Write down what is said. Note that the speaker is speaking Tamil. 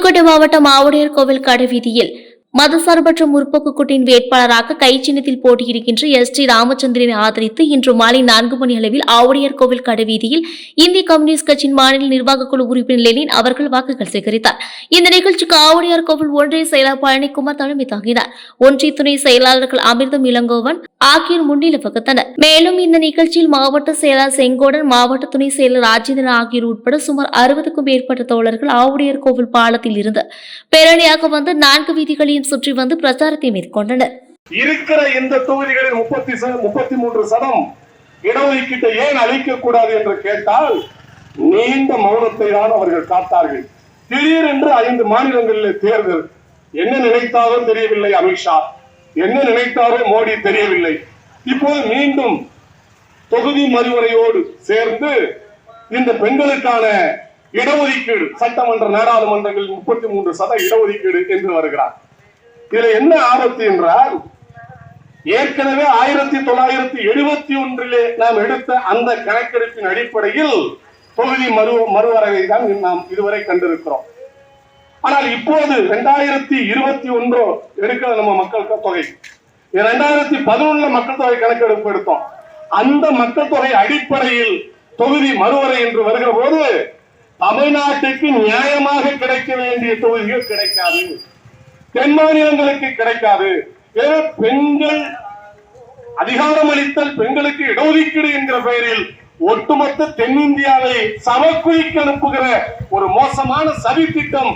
புதுக்கோட்டை மாவட்டம் ஆவுடையார் கோவில் கடைவீதியில் மதசார்பற்ற முற்போக்கு கூட்டின் வேட்பாளராக கைச்சின்னத்தில் போட்டியிடுகின்ற எஸ் டி ராமச்சந்திரனை ஆதரித்து இன்று மாலை 4 மணி அளவில் ஆவுடையார் கோவில் கடைவீதியில் இந்திய கம்யூனிஸ்ட் கட்சியின் மாநில நிர்வாக குழு உறுப்பினர் லெனின் அவர்கள் வாக்குகள் சேகரித்தார். இந்த நிகழ்ச்சிக்கு ஆவுடையார் கோவில் ஒன்றிய செயலாளர் பழனிக்குமார் தலைமை தாங்கினார். ஒன்றிய துணை செயலாளர்கள் அமிர்தம் இளங்கோவன் ஆகியோர் முன்னிலை வகுத்தனர். மேலும் இந்த நிகழ்ச்சியில் மாவட்ட செயலாளர் செங்கோடன், மாவட்ட துணை செயலர் ராஜேந்திரன் ஆகியோர் உட்பட சுமார் 60க்கும் மேற்பட்ட தோழர்கள் ஆவுடையார் கோவில் பாலத்தில் இருந்து பேரணியாக வந்து 4 வீதிகளையும் சுற்றி வந்து பிரச்சாரத்தை மேற்கொண்டனர். இருக்கிற இந்த தொகுதிகளில் 33% இடஒதுக்கீட்டை ஏன் அளிக்க கூடாது என்று கேட்டால் நீண்ட மௌனத்தை தான் அவர்கள் காத்தார்கள். திடீரென்று 5 மாநிலங்களில் தேர்தல். என்ன நினைத்தாரோ தெரியவில்லை அமித்ஷா, என்ன நினைத்தாரோ மோடி தெரியவில்லை. இப்போது மீண்டும் தொகுதி மறுவரையோடு சேர்ந்து இந்த பெண்களுக்கான இடஒதுக்கீடு, சட்டமன்ற நாடாளுமன்றங்களில் 33% இடஒதுக்கீடு என்று வருகிறார். இதுல என்ன ஆபத்து என்றால், ஏற்கனவே 1971 நாம் எடுத்த அந்த கணக்கெடுப்பின் அடிப்படையில் தொகுதி மறுவரைவை தான் நாம் இதுவரை கண்டிருக்கிறோம். ஆனால் இப்போது 2021 எடுக்கிற நம்ம மக்கள் தொகை, 2011 மக்கள் தொகை கணக்கெடுப்பு எடுத்தோம். அந்த மக்கள் தொகை அடிப்படையில் தொகுதி மறுவரை என்று வருகிற போது தமிழ்நாட்டுக்கு நியாயமாக கிடைக்க வேண்டிய தொகுதிகள் கிடைக்காது, தென் மாநிலங்களுக்கு கிடைக்காது. பெண்கள் அதிகாரம் அளித்தல், பெண்களுக்கு இடஒதுக்கீடு என்கிற பெயரில் ஒட்டுமொத்த தென்னிந்தியாவை சமக்குழிக்கு அனுப்புகிற ஒரு மோசமான சதி திட்டம்